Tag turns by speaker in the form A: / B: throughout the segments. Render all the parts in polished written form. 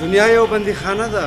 A: दुनिया यो बंदी खाना दा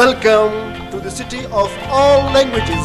B: Welcome to the city of all languages.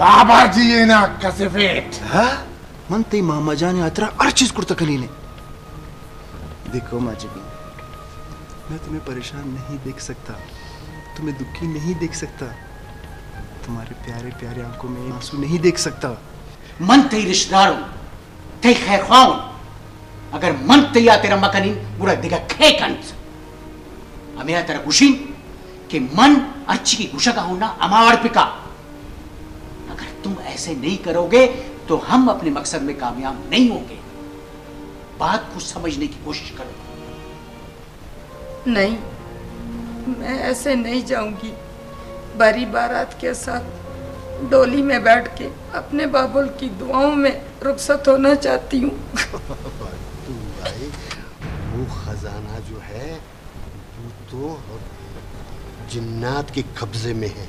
C: बाबाजी ये ना कसफेट
B: हाँ मनते मामा जाने अतरा हर चीज कुर्ता कलीले देखो माजी मैं तुम्हें परेशान नहीं देख सकता तुम्हें दुखी नहीं देख सकता तुम्हारे प्यारे प्यारे आंखों में आंसू नहीं देख सकता
D: मन तई रिश्तेदारों तई खैर खाऊं अगर मन तैया तेरा मकनी बुरा दिगा खे कंस हमें तेरा गुशीन कि मन अर्ची की गुशा का होना अमावर पिका अगर तुम ऐसे नहीं करोगे तो हम अपने मकसद में कामयाब नहीं होंगे बात को समझने की कोशिश करो
E: नहीं मैं ऐसे नहीं जाऊंगी बारी बारात के साथ डोली में बैठ के अपने बाबुल की दुआओं में रुखसत होना चाहती हूँ
C: वो खजाना जो है वो तो जिन्नात के कब्जे में है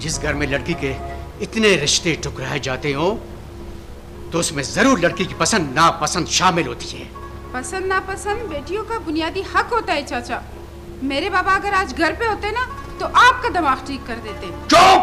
D: जिस घर में लड़की के इतने रिश्ते टुकराए जाते हो तो उसमें जरूर लड़की की पसंद नापसंद शामिल होती है
F: पसंद नापसंद बेटियों का बुनियादी हक होता है चाचा मेरे बाबा अगर आज घर पे होते ना तो आपका दिमाग ठीक कर देते
D: चुप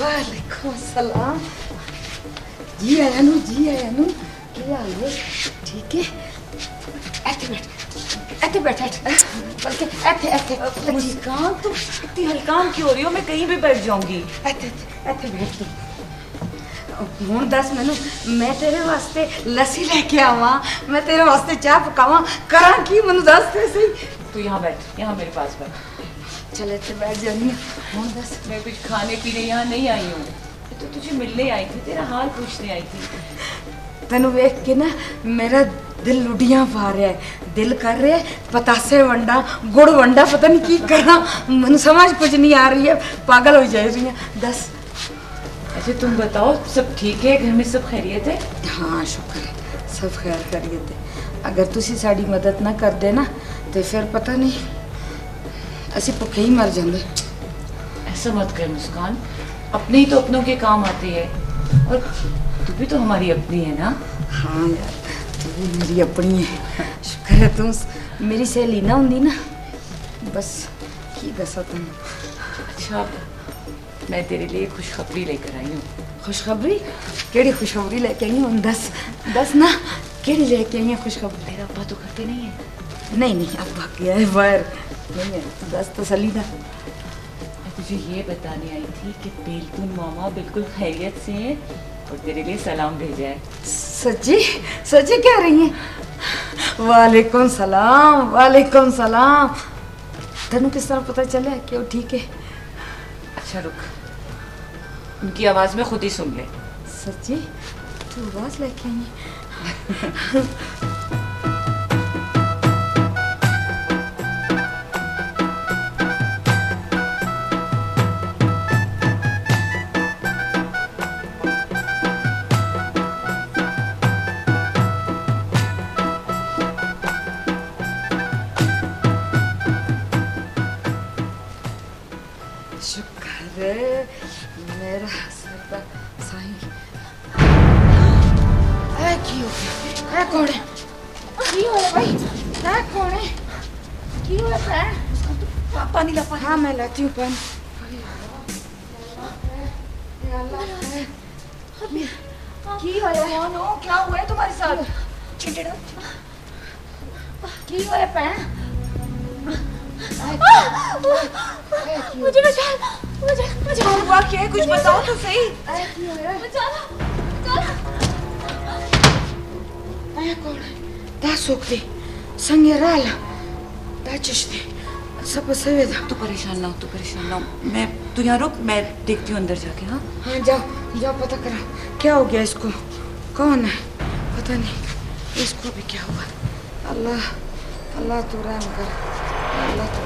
E: वालेकुम अस्सलाम जी आया नू क्या हाल है ठीक है ऐसे बैठ बल्कि ऐसे
G: मुस्कान तुम इतनी हल्कान क्यों हो रही हो मैं कहीं भी बैठ जाऊंगी
E: ऐसे बैठ तू ਹੁਣ ਦੱਸ ਮੈਨੂੰ ਮੈਂ ਤੇਰੇ ਵਾਸਤੇ ਲੱਸੀ ਲੈ ਕੇ ਆਵਾਂ मैं तेरे वास्ते चाह पकावां करा की ਮੈਨੂੰ ਦੱਸ ਤੇ सही
G: तू यहाँ बैठ यहाँ मेरे पास बैठ
E: चल इतने बैठ जानी हूँ दस
G: मैं कुछ खाने पीने यहाँ नहीं आई हूँ तो तुझे मिलने आई थी तेरा हाल पूछने आई थी
E: तेन वेख के ना मेरा दिल लुडियां पा रहा है दिल कर रहा है पतासे वंडा गुड़ वंडा पता नहीं की करना मन समझ कुछ नहीं आ रही है पागल हो जा रही है दस
G: अच्छा तुम बताओ सब ठीक है घर में सब खैरियत है
E: हाँ शुक्र है सब खैर खैरियत है अगर तुसी साड़ी मदद ना कर देना तो फिर पता नहीं ऐसे भुखे ही मर जाते
G: ऐसा मत कर मुस्कान अपने ही तो अपनों के काम आते हैं और तू भी तो हमारी अपनी है ना
E: हाँ यार तू भी मेरी अपनी है शुक्र है तुम मेरी सहेली ना होंगी ना बस की दसा तुम
G: अच्छा मैं तेरे लिए खुशखबरी लेकर आई हूँ
E: खुशखबरी केड़ी खुशखबरी लेके आई हूँ दस दस ना केड़ी लेके आई है खुशखबरी
G: तेरा अब्बा तो करते नहीं है
E: नहीं अब भाग गया है बाहर नहीं है दस तसल्ली ना
G: तुझे ये बताने आई थी कि बेलतुन मामा बिल्कुल खैरियत से हैं और तेरे लिए सलाम भेजा है।
E: सच्ची सच्ची कह रही हैं? वालेकुम सलाम, वालेकुम सलाम। तेनू किस तरह पता चला कि वो ठीक है?
G: अच्छा रुक, उनकी आवाज में खुद ही सुन ले।
E: सच्ची तू आवाज लेके आई? मेरा सरदा साईं है की हो गया? है कौन है? की हो भाई? है कौन है? की हो है?
G: पानी ला, पानी।
E: हाँ मैं लाती हूँ पानी।
G: की हो कौन हो? क्या हुआ है तुम्हारे साथ? चिड़चिड़ा
E: की हो पैन?
G: मुझे बचा, मुझे हुआ क्या है? कुछ बताओ तो सही।
E: दा सोकते संगे राला दा चश्ते सब सवेदा।
G: तू परेशान ना हो, तू परेशान ना हो। मैं तू यहाँ रुक, मैं देखती हूँ अंदर जाके। हाँ
E: हाँ जाओ जाओ, पता करा क्या हो गया इसको, कौन है पता नहीं, इसको भी क्या हुआ। अल्लाह अल्लाह तू रहम कर, अल्लाह तू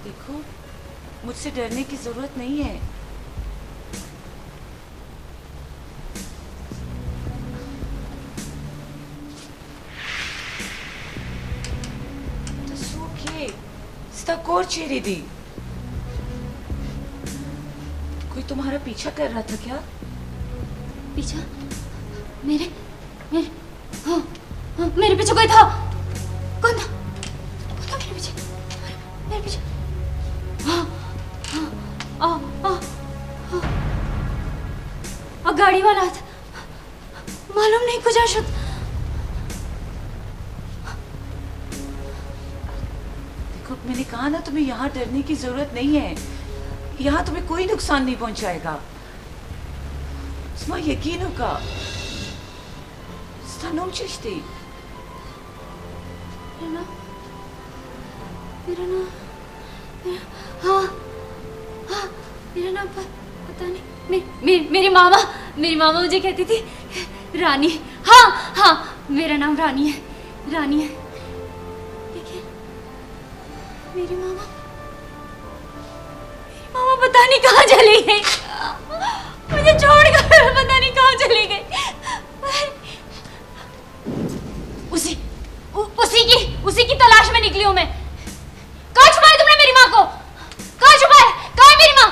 G: देखो, मुझसे डरने की जरूरत नहीं है। कोर चेहरे दी, कोई तुम्हारा पीछा कर रहा था क्या?
H: पीछा? मेरे मेरे हाँ हाँ मेरे पीछे कोई था। कौन था? कौन था मेरे पीछे? मेरे पीछे हाँ हाँ हाँ गाड़ी वाला था, मालूम नहीं कुछ आशुत।
G: मैंने कहा ना, तुम्हें यहाँ डरने की जरूरत नहीं है। यहाँ तुम्हें कोई नुकसान नहीं पहुंचाएगा। इसमें यकीन होगा। सनम चिश्ती।
H: मेरा नाम हाँ हाँ मेरा नाम पता नहीं। मेरी मामा मुझे कहती थी रानी। हाँ हाँ मेरा नाम रानी है, रानी है। मेरी मामा पता नहीं कहाँ चली गई, मुझे छोड़कर पता नहीं कहाँ चली गई। उसी की तलाश में निकली हूँ मैं। कहाँ छुपाया तुमने मेरी माँ को? कहाँ छुपाया? कहाँ है मेरी माँ?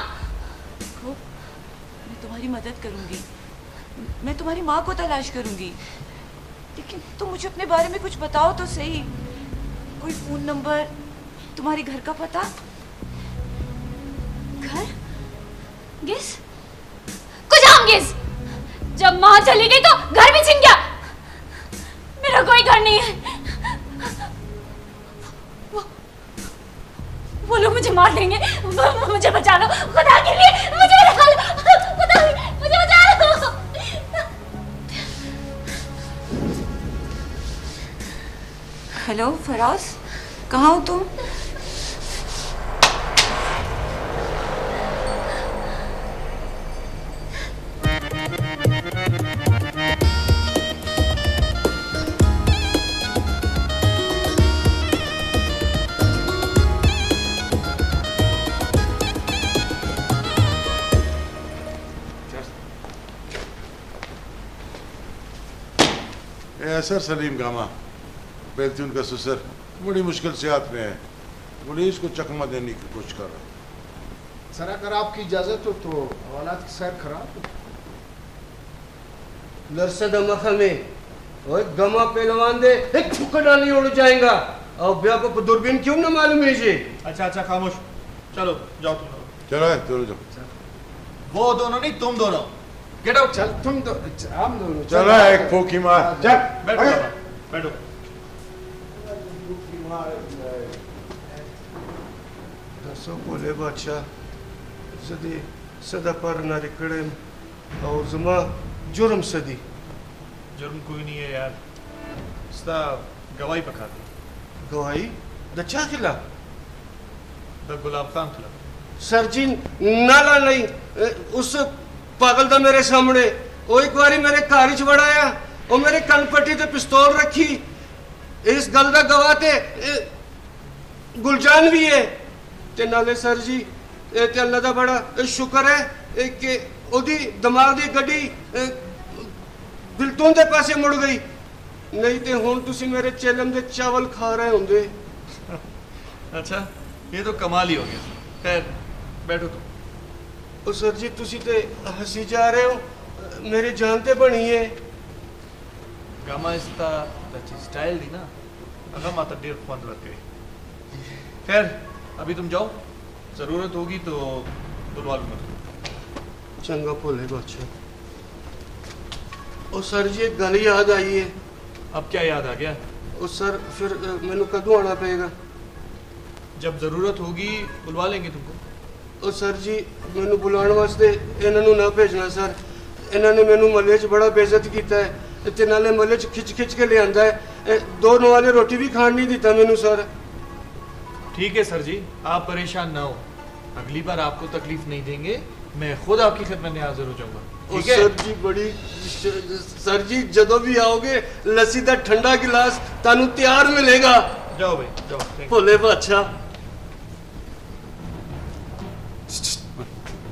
G: मैं तुम्हारी मदद करूंगी, मैं तुम्हारी माँ को तलाश करूंगी, लेकिन तुम मुझे अपने बारे में कुछ बताओ तो सही। कोई फोन नंबर, तुम्हारे घर का पता?
H: घर? गेस? कुछ हम गेस? जब माँ चली गई तो घर भी छिन गया। मेरा कोई घर नहीं है। वो लोग मुझे मार देंगे। मुझे बचा लो खुदा के लिए, मुझे बचा लो खुदा, मुझे बचा लो।
G: हेलो फराज, कहाँ हो तुम?
I: सर सलीम गामा बेलतून का ससुर बड़ी मुश्किल से हाथ में है। पुलिस को चकमा देने की कोशिश कर रहा है।
J: सर अगर आपकी इजाजत हो तो हवालात की सैर खराब
C: नरसद में और गमा पहलवान दे एक ठुका डाली उड़ जाएगा और ब्याह को दूरबीन क्यों ना मालूम है जी।
J: अच्छा खामोश, चलो जाओ तुम लोग।
I: चलो दोनों जाओ।
J: वो दोनों नहीं, तुम दोनों गेट आउट।
A: चल तुम दो, हम दोनों
I: चलो एक फूकी मार, चल
J: बैठो बाबा, बैठो।
C: दसो बोले बादशाह सदी सदा पर ना रिकड़े और जमा जुर्म सदी।
J: जुर्म कोई नहीं है यार, इसका गवाही पका दी।
C: गवाही दच्चा खिला
J: द गुलाब खान खिला।
C: सर जी नाला नहीं उस पागल दा मेरे सामने वो एक बारी मेरे घर च बड़ाया और मेरे कन पट्टी ते पिस्तौल रखी। इस गल दा गवाह ते गुलजान भी है ते नाले सर जी ते अल्लाह दा बड़ा शुक्र है कि ओदी दिमाग दी गड्डी बिल्तों दे पासे मुड़ गई, नहीं ते हुण तुसी मेरे चेलम दे चावल खा रहे होंगे।
J: अच्छा ये तो कमाल ही हो गया। खैर बैठो तुम।
C: ओ सर जी तुसी ते हंसी जा रहे हो, मेरी जान ते बनी है।
J: गामा इसका तची स्टाइल दी ना, अगर माता डेर फंद लग गई। खैर अभी तुम जाओ, जरूरत होगी तो बुलवा लूंगा।
C: चंगा भोले बादशाह। ओ सर जी एक गल याद आई है।
J: अब क्या याद आ गया?
C: ओ सर फिर मैनू कदों आना पएगा?
J: जब जरूरत होगी बुलवा लेंगे तुमको।
C: ओ सर जी मैनू बुलाने वास्ते इन्हों ना भेजना सर, इन्होंने मैनू महल्ले च बड़ा बेइज्जत किया है ते नाले महल्ले च खिच खिच के ले आंदा है। दो नवाले रोटी भी खान नहीं दिता मैनू सर।
J: ठीक है सर जी, आप परेशान ना हो, अगली बार आपको तकलीफ नहीं देंगे, मैं खुद आपकी खिदमत में हाजिर हो जाऊंगा। ठीक है
C: सर जी बड़ी सर जी जदों भी आओगे लस्सी का ठंडा गिलास तानू तैयार मिलेगा।
J: जाओ भाई जाओ।
C: भोले बादशाह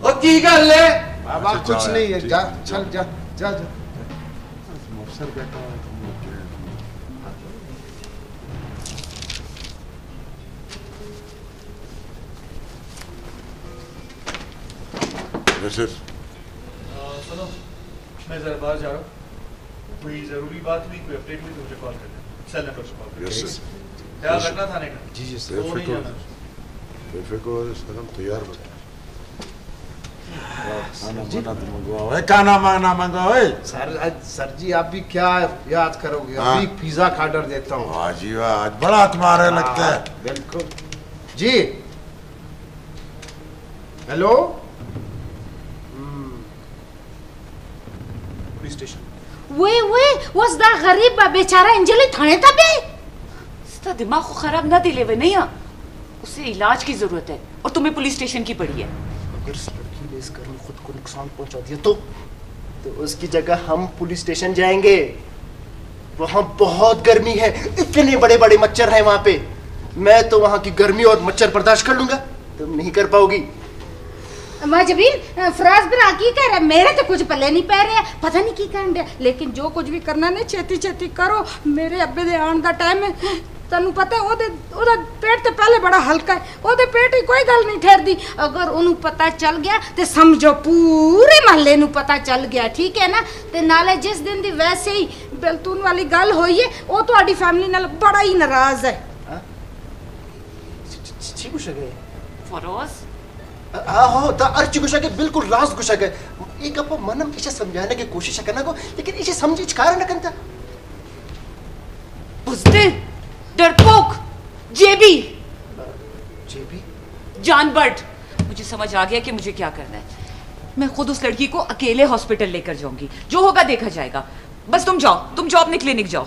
C: और की गल है?
A: बाबा कुछ नहीं है, जा चल जा जा जा। अफसर बैठा हुआ है।
J: सुनो मैं जरा बाहर जा रहा हूँ, कोई जरूरी बात हुई, कोई अपडेट हुई तो मुझे कॉल करना, सेल नंबर से कॉल करना। ख्याल रखना थाने का।
I: जी जी
J: सर। तो नहीं जाना।
I: बेफिक्र सनम तैयार बता। खाना मांगना मंगाओ।
A: सर जी आप भी क्या याद करोगे? अभी पिज्जा का ऑर्डर देता हूँ।
I: वाह जी वाह, आज बड़ा तुम्हारे लगता है।
A: बिल्कुल जी। Hello
J: police station.
K: वे वसदा गरीब बेचारा अंजलि थाने तबे
G: इसका दिमाग को खराब ना दिले वे नहीं, उसे इलाज की जरूरत है और तुम्हें पुलिस स्टेशन की पड़ी है।
B: अगर इस लड़की ने इस घर में खुद को नुकसान पहुंचा दिया तो उसकी जगह हम पुलिस स्टेशन जाएंगे। वहां बहुत गर्मी है, इतने बड़े बड़े मच्छर हैं वहां पे। मैं तो वहां की गर्मी और मच्छर बर्दाश्त कर लूंगा, तुम नहीं कर पाओगी।
E: मजबीन फराज बिरा की कह रहा, मेरे तो कुछ पल्ले नहीं पै रहे, पता नहीं की कहन दे, लेकिन जो कुछ भी करना ने छेती छेती करो। मेरे अब्बे दे आन दा टाइम है, तनु पता है ओदा पेट ते पहले बड़ा हल्का है, ओदे पेट ही कोई गल नहीं ठहरदी। अगर ओनू पता चल गया ते समझो पूरे महल्ले नू पता चल गया, ठीक है ना। ते नाले जिस दिन दी वैसे ही बेलतून वाली गल होई है, ओ तुहाडी फैमिली नाल बड़ा ही नाराज है।
G: फरोज
B: हो ता अर्ची गुशा के बिल्कुल राज गुशा के एक अपो मनम इसे समझाने की कोशिश करना को, लेकिन इसे समझी कारण न करता।
G: बुज़दिल, डरपोक, जेबी जानबर्ड, मुझे समझ आ गया कि मुझे क्या करना है। मैं खुद उस लड़की को अकेले हॉस्पिटल लेकर जाऊंगी, जो होगा देखा जाएगा। बस तुम जाओ अपने क्लिनिक जाओ।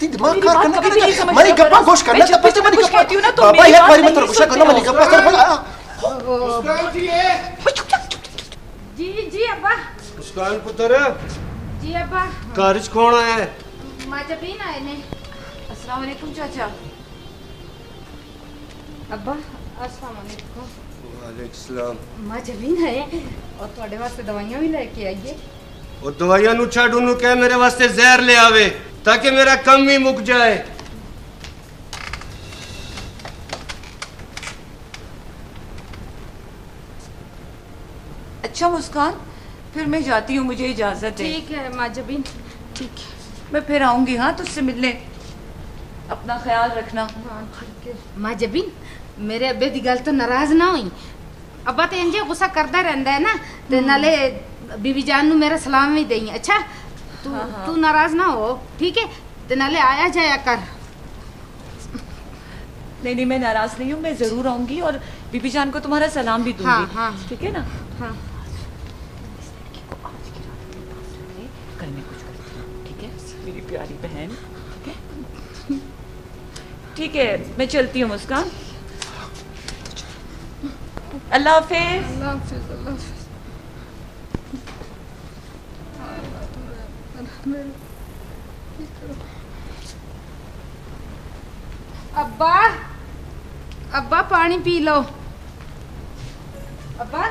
B: दिमाग कार करना मरी गप्पा गोश करना तब से मरी गप्पा कहती हूं ना, तुम मेरी बात नहीं सुनते। करना मरी गप्पा कर
E: जी अब्बा।
C: मुस्कान पुत्र
E: जी अब्बा।
C: कारज कौन आया है?
E: माजबीन आए ने।
G: अस्सलाम वालेकुम चाचा।
E: अब्बा अस्सलाम वालेकुम।
C: वालेकुम सलाम।
E: माजबीन है और ਤੁਹਾਡੇ ਵਾਸਤੇ ਦਵਾਈਆਂ ਵੀ ਲੈ ਕੇ ਆਈਏ।
C: और दवाइयां नु छाड़ उन्हों कह मेरे वास्ते जहर ले आवे ताकि मेरा कम ही मुक जाए।
G: अच्छा मुस्कान, फिर मैं जाती हूँ, मुझे इजाजत है।
E: ठीक है माजबीन, ठीक है।
G: मैं फिर आऊंगी हाँ तुझसे मिलने, अपना ख्याल रखना।
E: हाँ ठीक है। माजबीन मेरे अब्बे दी गल तो नाराज ना हुई, अब्बा तो इंजे गुस्सा करता रहता है ना, ते नाले बीबी जान नु मेरा सलाम भी देई। अच्छा तू तू नाराज ना हो, ठीक है? ते नाले आया जाया कर।
G: नहीं नहीं, मैं नाराज नहीं हूँ, मैं जरूर आऊंगी और बीबी जान को तुम्हारा सलाम भी दूंगी।
E: हाँ,
G: ठीक है ना?
E: हाँ।
G: कल मैं कुछ करती हूँ, ठीक है मेरी प्यारी बहन? ठीक है, मैं चलती हूँ मुस्कान। अल्लाह हाफिज।
E: अल्लाह हाफिज। अल्लाह हाफिज। अब्बा अब्बा पानी पी लो। अब्बा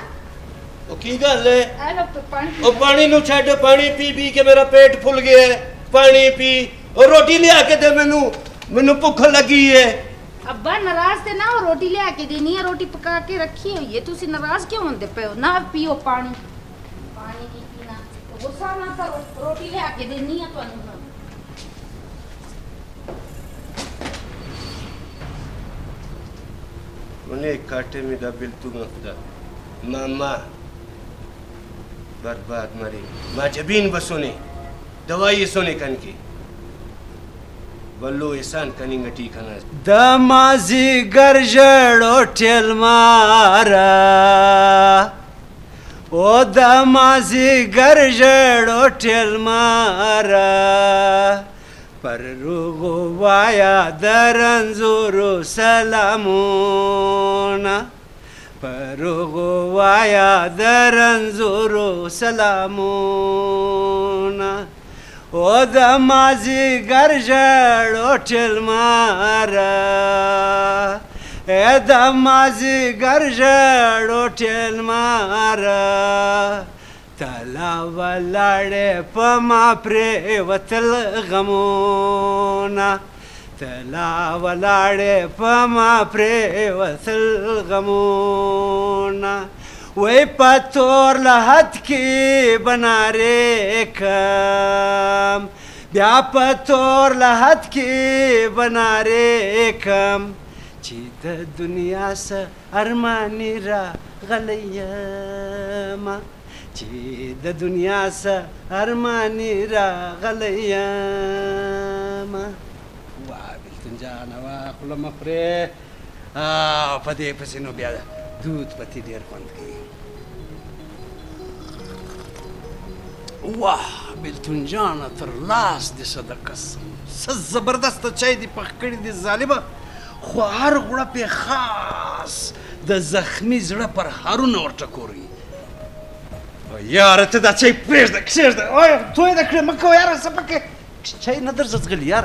C: ओ की गल है?
E: आ लो तो पानी।
C: ओ पानी नु छड्ड, पानी पी पी के मेरा पेट फुल गया है। पानी पी और रोटी लिया के दे, मैनू भुख लगी है।
E: अब्बा नाराज ते ना हो, रोटी ले आके देनी है, रोटी पका के रखी हुई है, तुसी नाराज क्यों होंदे पे हो? ना पियो पानी। पानी नहीं पीना तो गुस्सा ना करो, रोटी ले आके देनी है तुहानू।
C: उन्हें काटे में बिल तू मफदा मामा बर्बाद मरी माँ जबीन बसोने दवाई सोने कन की बल्लो एहसान कनी गटी खाना
A: दमाजी गरजड़ो ठेल मारा ओ दमाजी गरजड़ो ठेल मारा पर रुगो वाया दरंजुरु सलामुना पर रुगो वाया दरंजुरु सलामुना ओ दमाजी गरजड़ो ठेल मारा ए दमाजी गरजड़ो ठेल मारा तला वलाड़े पमा प्रेवतल गमोना तला वलाड़े पमा प्रेवतल गमोना वही पत्थर लहत की बना रे कम ब्या पत्थर लहत की बना रे कम चीत दुनिया से अरमानी रा गलैया चीद दुनिया से अरमानी रा गलैया वाह बिल्कुल जाना वाह खुला मफरे पदे पसीनो ब्या दूध पति देर पंद की वाह बिल्कुल जाना तर लास दिशा द कसम सज जबरदस्त चाय दी पकड़ी दी जालिबा ख्वार गुड़ा पे खास द जख्मी जड़ा पर हारून और टकोरी यार ते दा चाय प्रेस द क्सेर द ओए तोय द क्रे मको यार सबके चाय नदर जगल यार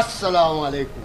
L: अस्सलाम वालेकुम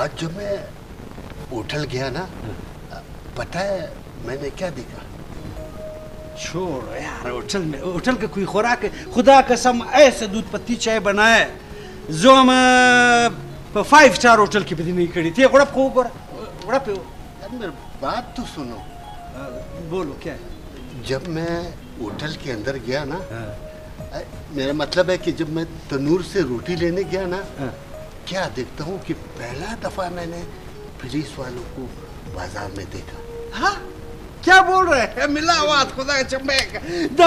L: आज जब मैं होटल गया ना पता है मैंने क्या देखा
A: छोड़ो यार होटल का कोई खुराक खुदा कसम ऐसे दूध पत्ती चाय बनाए जो हम 5 स्टार होटल की भी नहीं करी थी गुड़ा को गुड़ा पे
L: मेरी बात तो सुनो
A: बोलो क्या है
L: जब मैं होटल के अंदर गया ना मेरा मतलब है कि जब मैं तनूर से रोटी लेने गया ना क्या देखता हूँ कि पहला दफा मैंने पुलिस वालों को बाजार में देखा
A: हाँ क्या बोल रहे हैं मिलावट खुदा का चंबेक दा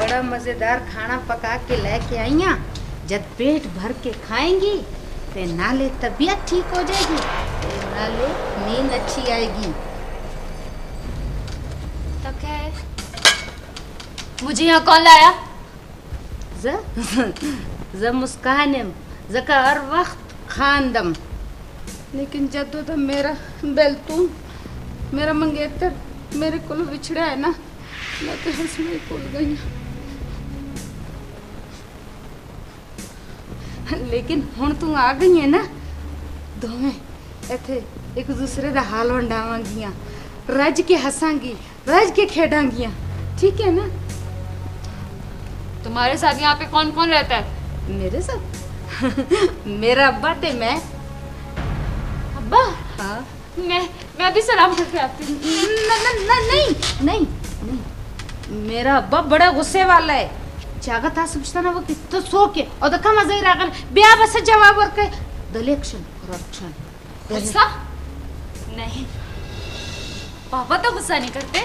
K: बड़ा मजेदार खाना पका के लेके आईया। जब पेट भर के खाएंगी ते नाले तबीयत ठीक हो जाएगी, ते नाले नींद अच्छी आएगी।
H: तो खैर मुझे यहाँ कौन लाया?
K: ज मुस्कानम जका हर वक्त खानदम।
F: लेकिन जदों तो मेरा बेलतून मेरा मंगेतर मेरे को विछड़ा है ना, मैं तो हंसना ही भूल गई।
K: लेकिन हुण तू आ गई है ना, दोवें इथे एक दूसरे दा हाल वंडावांगियां, रज के हंसांगी, रज के खेडांगियां, ठीक है ना?
H: तुम्हारे साथ यहाँ पे कौन कौन रहता है?
K: मेरे साथ मेरा अब्बा ते मैं।
H: अब्बा?
K: हाँ।
H: मैं अभी सलाम करके आती हूँ।
K: नहीं नहीं, मेरा अब्बा बड़ा गुस्से वाला है। चागत आ समझता ना वो कितना सो के और दखा मजा ही रागल ब्याह बस जवाब और के दलेक्शन करप्शन।
H: गुस्सा? नहीं, पापा तो गुस्सा नहीं करते,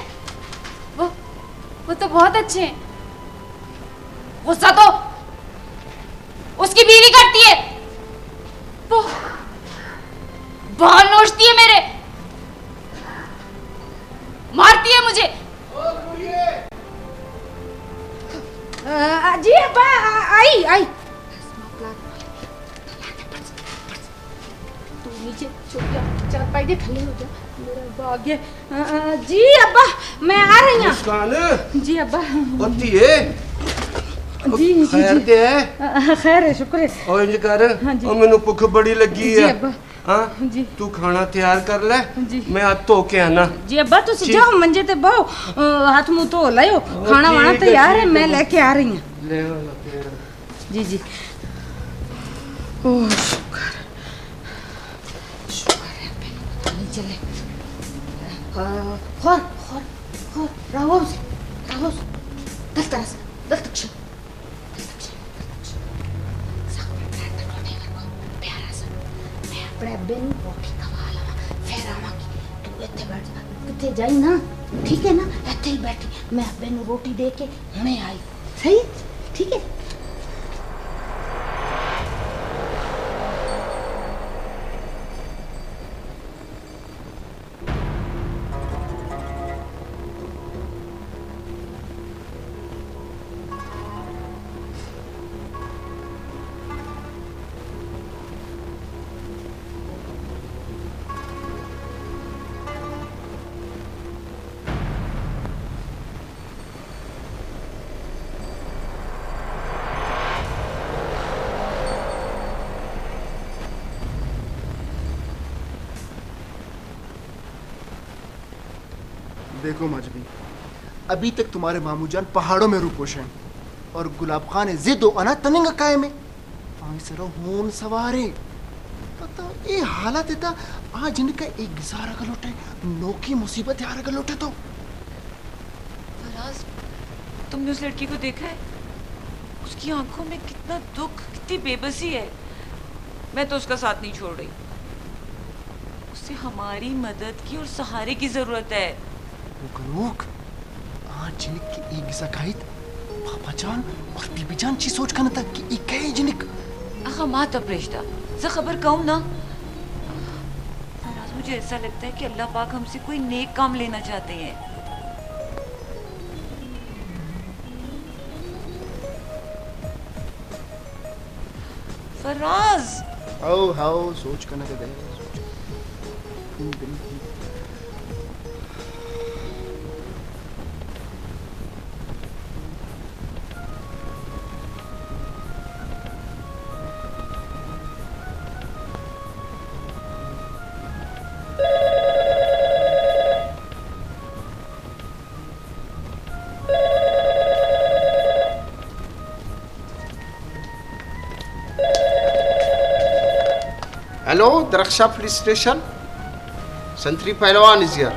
H: वो तो बहुत अच्छे हैं। गुस्सा तो उसकी बीवी करती है, वो बाल नोचती है मेरे, मारती है मुझे।
K: जी अब्बा आई तू नीचे छुप जा, चारपाई दे खड़े हो जा, मेरा अब्बा आ गया। जी अब्बा मैं आ रही हूँ।
C: मुस्कान
K: जी अब्बा
C: होती है
K: जी
C: खैर दे
K: खैर है, शुक्र है।
C: और इंज कर और मैनू भुख बड़ी लगी है। हाँ
K: जी
C: तू खाना तैयार कर ले
K: जी,
C: मैं हाथ धो के आना।
K: जी अब्बा तुम जाओ मंजे ते बहु, हाथ मुंह धो लाओ, खाना वाना तैयार है, मैं लेके आ रही हूँ।
C: ले
K: जी जी ओह शुक्र है, नहीं चले खोर रावोस दस अपने अब्बे नु रोटी खवा लवा, फिर आवांगी। तू इत्थे बैठ जा, किथे जाई ना, ठीक है ना? इत्थे ही बैठी, मैं अब्बे नु रोटी दे के हुणे आई, सही ठीक है?
B: देखो मजबी, अभी तक तुम्हारे मामू जान पहाड़ों में रूपोश हैं और गुलाब खान जिद अना तनिंग काय में होन सवारे पता ये हालत है आज इनका एक गिजार अगर लौटे नोकी मुसीबत यार अगर लौटे तो।
G: फराज, तुमने उस लड़की को देखा है? उसकी आंखों में कितना दुख, कितनी बेबसी है। मैं तो उसका साथ नहीं छोड़ रही। उसे हमारी मदद की और सहारे की जरूरत है।
B: आज जिनकी एक सकाइत पापा जान और बीबी जान ची सोच करना था कि एक है जिनक
G: आखा माँ तो प्रेष्टा ज़रा खबर कहूँ ना। फराज, मुझे ऐसा लगता है कि अल्लाह पाक हमसे कोई नेक काम लेना चाहते हैं। फराज
B: हाओ सोच करना के दे।
C: हेलो दरख्शा पुलिस स्टेशन, संतरी पहलवान इज हियर।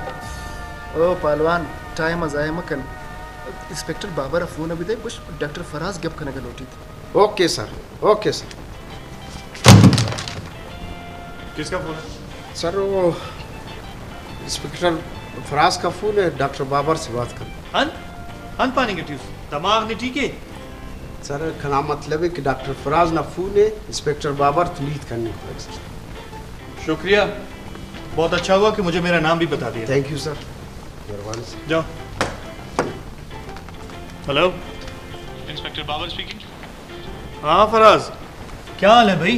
B: ओ पहलवान टाइम अजाय मकन इंस्पेक्टर बाबर फोन अभी दे कुछ डॉक्टर फराज गप करने का लोटी थी।
C: Okay sir, okay sir.
J: किसका फोन है
C: सर? वो इंस्पेक्टर फराज का फोन है, डॉक्टर बाबर से बात कर।
J: अन पानी के ट्यूस दिमाग नहीं ठीक है
C: सर, खाना मतलब है कि डॉक्टर फराज ना फोन है इंस्पेक्टर बाबर तलीद करने को। सर
J: शुक्रिया, बहुत अच्छा हुआ कि मुझे मेरा नाम भी बता दिया।
C: थैंक यू सर, मेहरबानी सर।
J: जाओ। Hello, inspector Babar speaking. हाँ फराज, क्या हाल है भाई?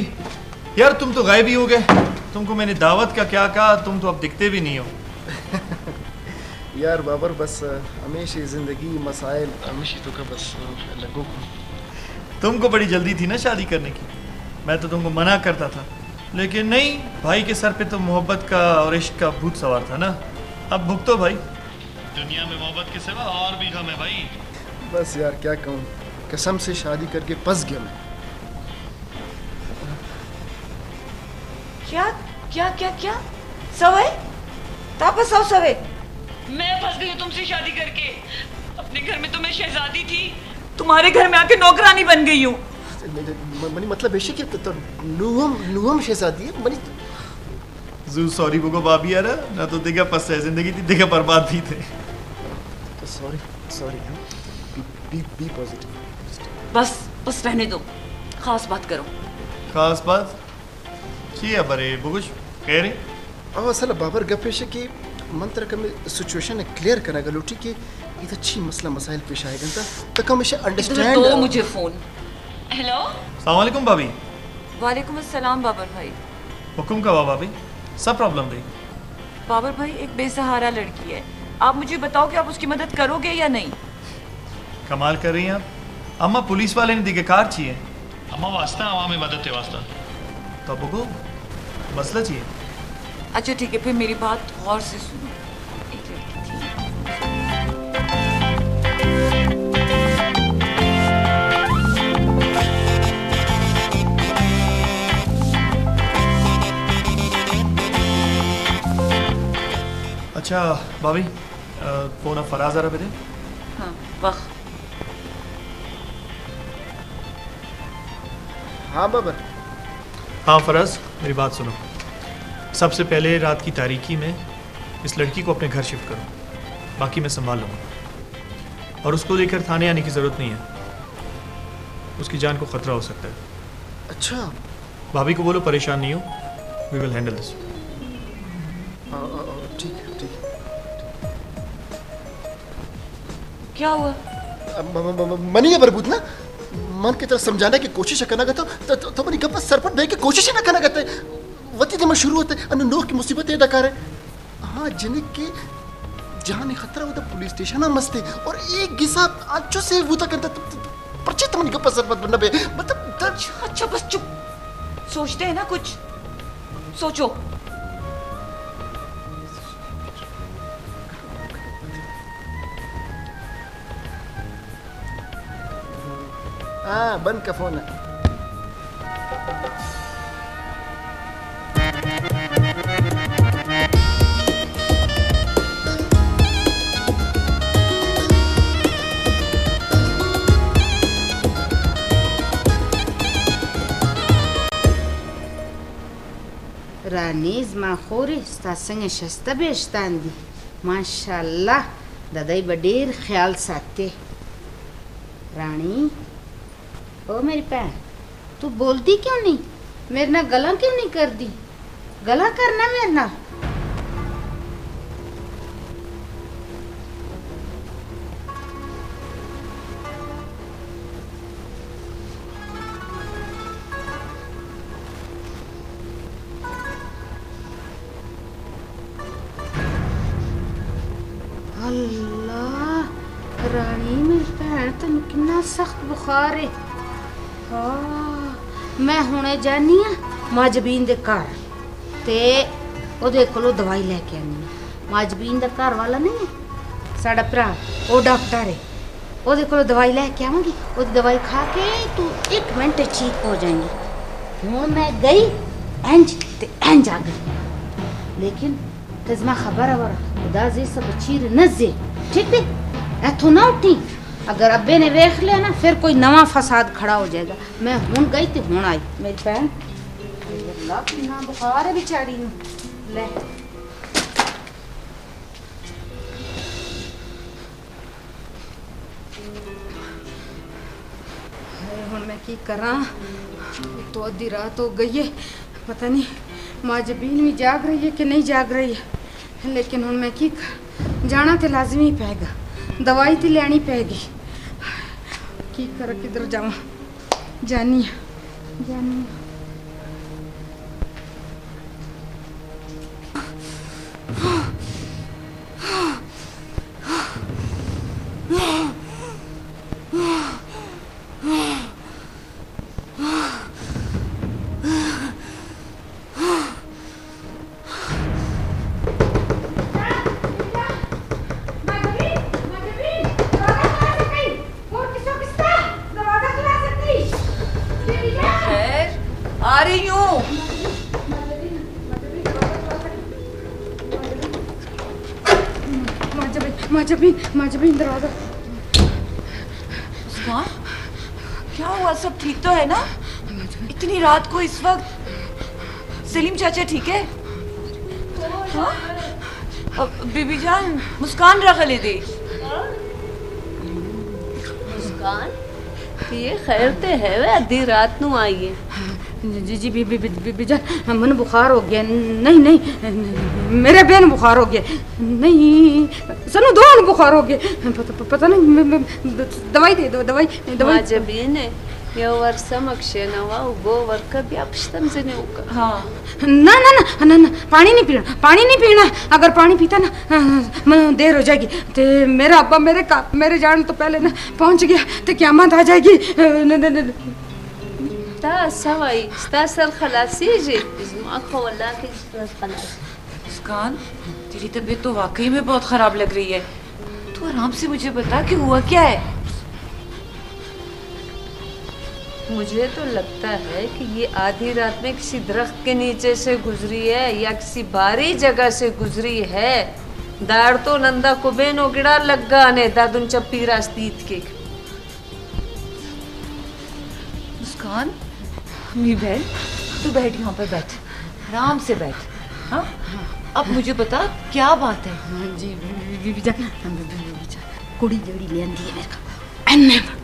J: यार तुम तो गायब ही हो गए। तुमको मैंने दावत का क्या कहा, तुम तो अब दिखते भी नहीं हो।
B: यार बाबर बस हमेशा जिंदगी मसाइल हमेशा तो का बस लगो।
J: तुमको बड़ी जल्दी थी ना शादी करने की। मैं तो तुमको मना करता था, लेकिन नहीं, भाई के सर पे तो मोहब्बत का और इश्क का भूत सवार था ना। अब भुगतो भाई, दुनिया में मोहब्बत के सिवा और भी गम है भाई।
B: बस यार क्या कहूँ, कसम से शादी करके फंस गया मैं।
G: क्या क्या क्या क्या सवे तापस सव सवे मैं फंस गई हूँ तुमसे शादी करके। अपने घर में तो मैं शहजादी थी, तुम्हारे घर में आके नौकरानी बन गई हूँ।
B: मनी मतलब ऐसे कि तो नुहम शहजादी है मनी।
J: जू सॉरी बुको बाबी यार, ना तो देखा पस है जिंदगी थी, देखा बर्बाद भी थे।
B: तो सॉरी बी पॉजिटिव।
G: बस रहने दो, खास बात करो।
J: खास बात की है बरे बुकुश कह रहे?
B: असल बाबर गपेश की मंत्र का सिचुएशन क्लियर करना गलोटी कि ये अच्छी मसला मसाइल पेश आएगा तो कम इसे अंडरस्टैंड।
G: दो मुझे फोन। हेलो,
J: अस्सलाम वालेकुम भाभी।
G: वालेकुम अस्सलाम बाबर भाई।
J: हुक्म का भाभी, सब प्रॉब्लम रही।
G: बाबर भाई एक बेसहारा लड़की है, आप मुझे बताओ कि आप उसकी मदद करोगे या नहीं?
J: कमाल कर रही हैं आप। अम्मा पुलिस वाले ने दिखे कार चाहिए, अम्मा वास्ता अम्मा में मदद है वास्ता, तो आपको मसला चाहिए।
G: अच्छा ठीक है, फिर मेरी बात गौर से सुनो। एक लड़की थी,
J: अच्छा भाभी, फोन अब फराज आ रहा बेटे।
G: हाँ वक्त।
B: हाँ बाबर।
J: हाँ फराज, मेरी बात सुनो। सबसे पहले रात की तारीकी में इस लड़की को अपने घर शिफ्ट करो, बाकी मैं संभाल लूँगा। और उसको लेकर थाने आने की ज़रूरत नहीं है, उसकी जान को ख़तरा हो सकता है।
B: अच्छा
J: भाभी को बोलो परेशान नहीं हो, वी विल हैंडल दिस।
B: ठीक।
G: क्या हुआ?
B: मनी है बरबूत ना मन की तरह समझाने की कोशिश करना करता तो मनी गप्पा सर पर दे की कोशिश ही ना करना करते वती दिन में शुरू होते अनु नोक की मुसीबत ये दकार है। हाँ जिन्हें के जान खतरा होता पुलिस स्टेशन मस्ते और एक गिसा अच्छो से वो तक परिचित मन गप्पा सर पर बनना बे मतलब।
G: अच्छा बस चुप, सोचते हैं ना कुछ, सोचो।
B: हाँ बंद का फोन है।
K: रानीज माखोरी स्तासंग शस्ता बेशतान दी माशाल्लाह दादाई बडेर ख्याल साथे। रानी ओ मेरी भैन, तू बोलती क्यों नहीं? मेरे ना गला क्यों नहीं कर दी? गला करना मेरे ना। अल्लाह रानी मेरी भैन तेन कितना सख्त बुखार है। मैं हुणे जानी हाँ माजबीन दे घर ते ओदे कोलों दवाई लेके आनी। माजबीन दा घर वाला नहीं है साड़ा भरा, वो डॉक्टर है, ओदे कोलों दवाई लेके आवांगी। ओदी दवाई खा के तू 1 मिनट ठीक हो जाएंगी। हूँ मैं गई इंज ते ऐन जाग लेकिन तजमा खबर वर खुदा जी सब चीर नजे ठीक है एथो ना उठी अगर अब्बे ने देख लिया ना फिर कोई नवा फसाद खड़ा हो जाएगा। मैं हुन गई ते हुन आई मेरी बहन अल्लाह की ना बुखार है बेचारी नु ले
E: हुन मैं की करा तो आधी रात हो गई है पता नहीं माँ जबीन भी जाग रही है कि नहीं जाग रही है लेकिन हुन मैं की जाना तो लाजमी पेगा दवाई तो लेनी पेगी की कर किधर जावा जानी जानी माजबीन दरवाजा
G: मुस्कान क्या हुआ सब ठीक तो है ना इतनी रात को इस वक्त सलीम चाचा ठीक है हाँ बीबी जान मुस्कान रगले दे
M: मुस्कान ये खैर ते है वे आधी रात नु आई है
E: जी जी बीबी जान मन बुखार हो गया नहीं नहीं मेरे बेन बुखार हो गया नहीं सनु दोनों बुखार हो गया पता नहीं दवाई दे दो दवाई
M: जबीन है ये वर्षा मक्षे नवा उगो वर्का भी अपस्तम से नहीं होगा
E: हाँ ना ना ना ना ना पानी नहीं पीना अगर पानी पीता ना देर हो जाएगी ते मेरा अब्बा मेरे जान तो पहले ना पहुंच गया ते क़यामत आ जाएगी
M: ता सवाई ता सर खलासी जी इस्मा खो अल्लाह की खलास
G: मुस्कान तेरी तबीयत तो वाकई में बहुत खराब लग रही है तू आराम से मुझे बता कि हुआ क्या है।
M: मुझे तो लगता है कि ये आधी रात में किसी दरख्त के नीचे से गुजरी है या किसी भारी जगह से गुजरी है दार तो नंदा कुबेनो गिड़ा लगा ने दादुन चप्पी रास्तीत के
G: मुस्कान मेरी बहन तू बैठ यहाँ पर बैठ आराम से बैठ हाँ अब मुझे बता क्या बात है।
E: हाँ जी बीबी जान कुड़ी जड़ी ले आंदी है मेरे को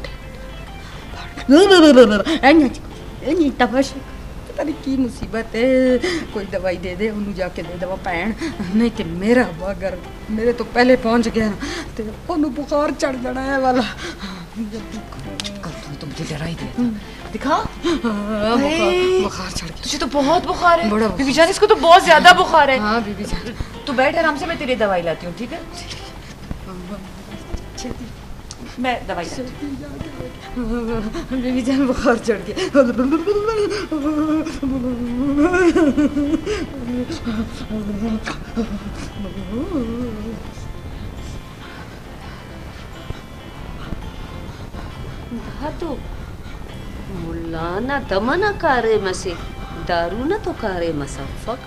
E: तबश पता नहीं की मुसीबत है कोई दवाई दे दे उन्हें जाके दे दवा पैन नहीं तो मेरा अगर मेरे तो पहले पहुंच गया ना तो उन्हें बुखार चढ़ जाना है वाला
G: तुम मुझे डरा ही दे दिखा
E: बुखार चढ़ गया
G: तुझे तो बहुत बुखार है
E: बड़ा
G: बीबी जान इसको तो बहुत ज्यादा बुखार है।
E: हाँ बीबी जान
G: तू बैठ आराम से मैं तेरी दवाई लाती हूँ ठीक है मैं दवाई
E: बीबी जान बुखार चढ़ गया
M: धातु मुल्ला ना दमना कारे मसे दारू ना तो कारे मसफक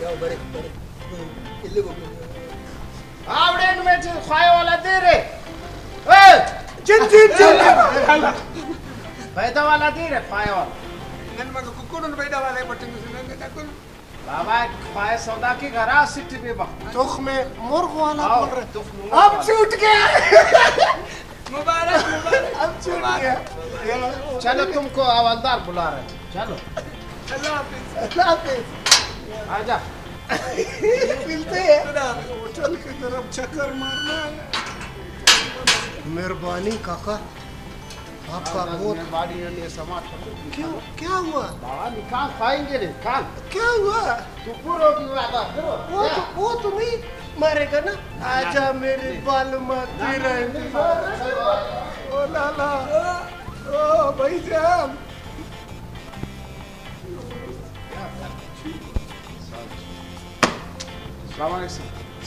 N: जाओ बड़े बड़े इल्ले को आवड़े में चल खाए वाला दे रे ए चिन पैदा वाला दे रे खाए वाला नन मग कुकुन पैदा वाला बटन से न कुल बाबा खाए सौदा की घरा सिटी पे बा तुख में मुर्ग वाला बोल रहे अब छूट गया मुबारक अब छूट गया चलो तुमको हवलदार बुला रहे चलो अल्लाह हाफिज आजा मिलते हैं होटल की तरफ चक्कर मारना है। मेहरबानी काका आपका बहुत
L: बाड़ी ने समाज
N: क्यों क्या हुआ
L: बाबा निकाल खाएंगे निकाल
N: क्या हुआ
L: तू पूरा की वादा करो
N: वो तो नहीं मारेगा ना आजा मेरे बाल माते रहने ओ लाला ओ भाईजान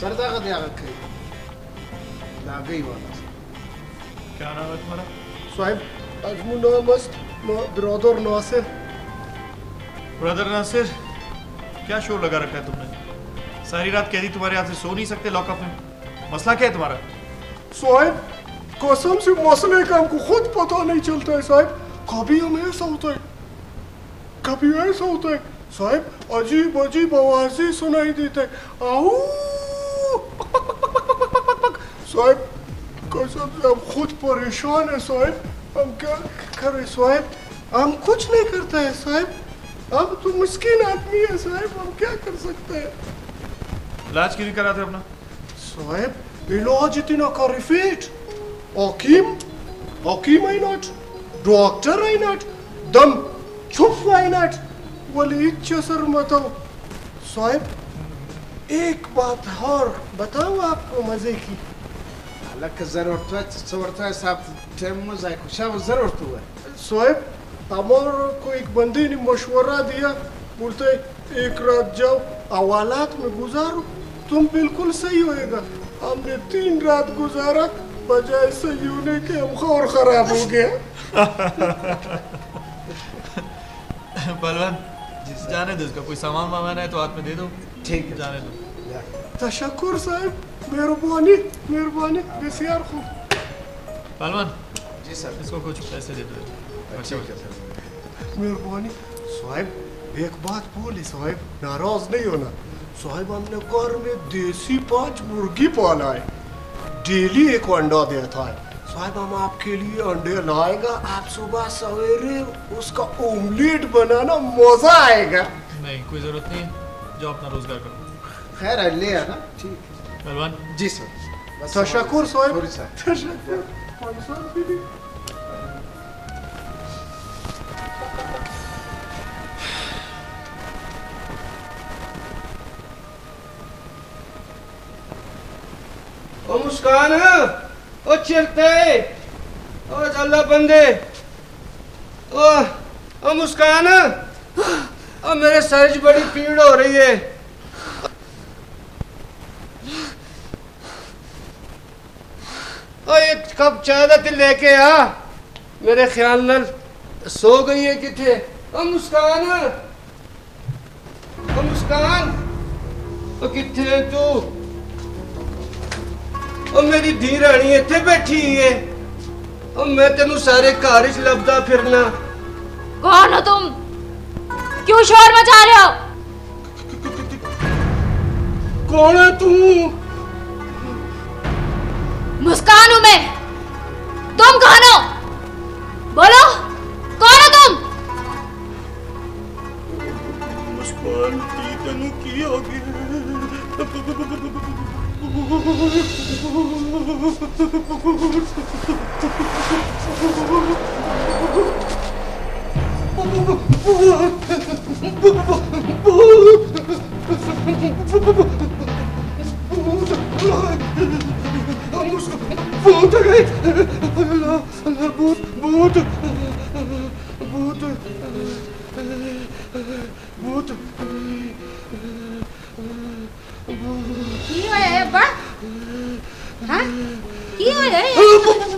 L: सरदा का ध्यान रखे ना गई वाला
J: क्या नाम है तुम्हारा?
N: साहिब अजमू मस्त ब्रदर नासिर।
J: ब्रदर नासिर, क्या शोर लगा रखा है तुमने? सारी रात कैदी तुम्हारे हाथ से सो नहीं सकते लॉकअप में। मसला क्या है तुम्हारा?
N: साहिब कसम से मसले का हमको खुद पता नहीं चलता है साहिब। कभी हमें ऐसा होता है, कभी ऐसा होता है साहिब, अजीब अजीब आवाजें सुनाई देते हैं। आओ साहिब कसम से हम खुद परेशान है साहिब। हम क्या करें साहिब? हम कुछ नहीं करते हैं साहिब। हम तो मिस्किन आदमी है साहिब, हम क्या कर सकते हैं?
J: इलाज क्यों नहीं कराते अपना?
N: साहिब इलाज इतना का रिफीट हकीम आई नॉट, डॉक्टर आई नॉट, दम छुप आई नॉट, वली सर बताओ साहिब। एक बात और बताऊं आपको मजे की।
L: अलग जरूरत है जरूरत है साहब टाइम में जाए कुछ अब जरूरत हुआ
N: साहिब हमारे को एक बंदे ने मशवरा दिया, बोलते एक रात जाओ हवालात में गुजारो, तुम बिल्कुल सही होएगा। हमने 3 रात गुजारा, बजाय सही होने के हम और खराब हो गया।
J: पहलवान जाने दो, इसका कोई सामान वामान है तो हाथ में दे दो।
L: ठीक है
J: जाने दो।
N: तशक्कुर साहिब, मेहरबानी मेहरबानी, बेसियार खूब।
J: पहलवान
L: जी सर,
J: इसको कुछ पैसे दे दो।
N: मेहरबानी साहिब। एक बात बोली साहिब, नाराज नहीं होना साहिब। हमने घर में देसी 5 मुर्गी पाला है, डेली एक अंडा देता है साहिब। हम आपके लिए अंडे लाएगा, आप सुबह सवेरे उसका ऑमलेट बनाना, मजा आएगा।
J: नहीं कोई जरूरत नहीं है, जाओ अपना रोजगार करो।
L: खैर है ले आना। ठीक है
J: पहलवान।
L: जी सर।
N: तशक्कुर साहिब,
L: तशक्कुर।
N: तशक्कुर।
C: ओ मुस्कान, ओ चिरते, ओ जल्ला बंदे, ओ मुस्कान, ओ मेरे सर में बड़ी पीड़ हो रही है। ओ एक कप चाय दा ते लेके आ, मेरे ख्याल नाल सो गई है किथे। ओ मुस्कान, ओ मुस्कान, ओ किथे है तू? ओ मेरी धी रानी इत्थे बैठी है, ओ मैं तेनू सारे घर च लभदा फिरना।
H: कौन हो तुम? क्यों शोर मचा रहे हो?
C: कौन है तू?
H: मुस्कान हूं मैं। तुम कौन हो? बोलो कौन हो तुम?
N: मुस्कान की तेनू की हो गया? भूत आ गए। अल्लाह भूत भूत भूत भूत।
K: की होया है अब्बा? हां की होया है?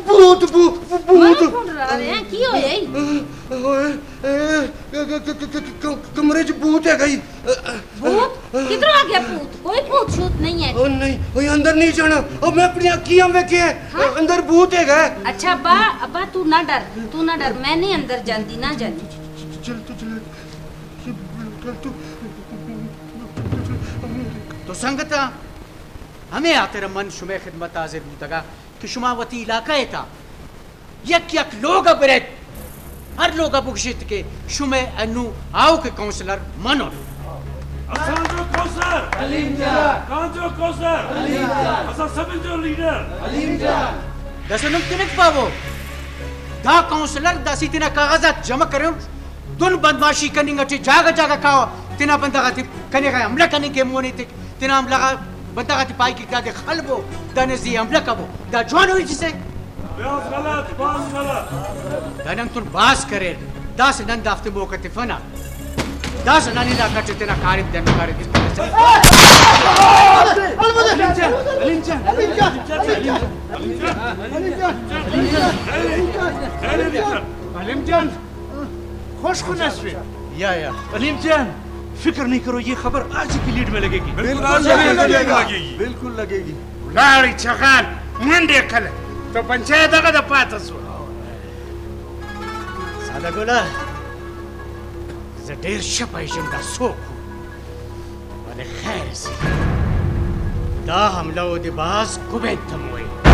C: भूत भूत भूत
K: कौन रहा है? की होया है?
C: कमरे च भूत है गई।
K: भूत किधर आ गया? भूत कोई भूत शूत नहीं है।
C: ओ नहीं, ओए अंदर नहीं जाना। अब मैं अपनी अखियां देखे अंदर भूत है।
K: अच्छा अब्बा, अब्बा तू ना डर, तू ना डर, मैं नहीं अंदर जाती, ना जाती।
N: चल तू चल तू।
D: तो संगता हमें आते रमन शुमे खिदमत हाजिर बुतगा कि शुमावती इलाका था यक यक लोग अबरेत हर लोग अबुगशित के शुमे अनु आओ के काउंसलर मनो
O: जो कौसर अलीम जान कौन जो कौसर अलीम जान असा सब जो लीडर अलीम जान
D: दसनुक तिनक पावो दा काउंसलर दासी तिना कागजात जमा करे दोन बदमाशी करनी गटे जागा जागा का तिना बंदा का कने का हमला करने के मोने तिना हमला का बंदा का पाई की का दे खलबो दाने जी हमला कबो दा जवान हुई जिसे
O: बास गलत
D: दानम तुन बास करे दास नंद आफ्ते मौके ते फना दास नानी ला कटे तिना कारी दन कारी
A: अलीम जान खुश खुनसवी या अलीम जान फिक्र नहीं करो ये खबर आज की लीड में लगेगी
B: बिल्कुल लगेगी
N: लाड़ी चखान मंडे कल तो पंचायत का दपात सो
D: सादा गोला ज़डेर शपाइशम दा सोख वाले खैर से दा हमला वो दिबास कुबेत थमोई